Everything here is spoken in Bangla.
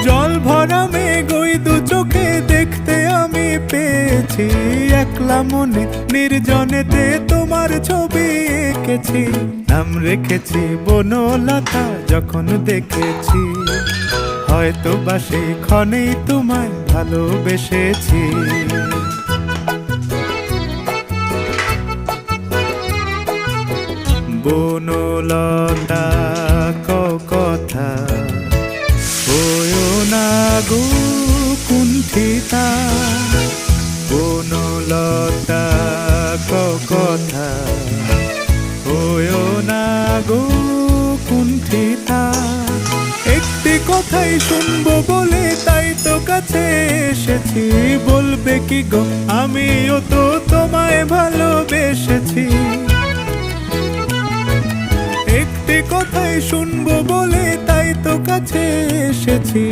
জল ভরা মেঘ ওই দু চোখে দেখতে আমি পেয়েছি, একলা মনে নির্জনেতে তোমার ছবি এঁকেছি। নাম রেখেছি বনলতা যখন দেখেছি, হয়তো বা সেই ক্ষণেই তোমায় ভালোবেসেছি। বনলতা কথা হয়ো না গো কুণ্ঠিতা, বনলতা কথা হয়ো না গো কুণ্ঠিতা। একটি কথাই শুনবো বলে তাই তো কাছে এসেছি, বলবে কি গো আমিও তো তোমায় ভালোবেসেছি। একটি কথাই শুনবো বলে তাই তো কাছে এসেছি।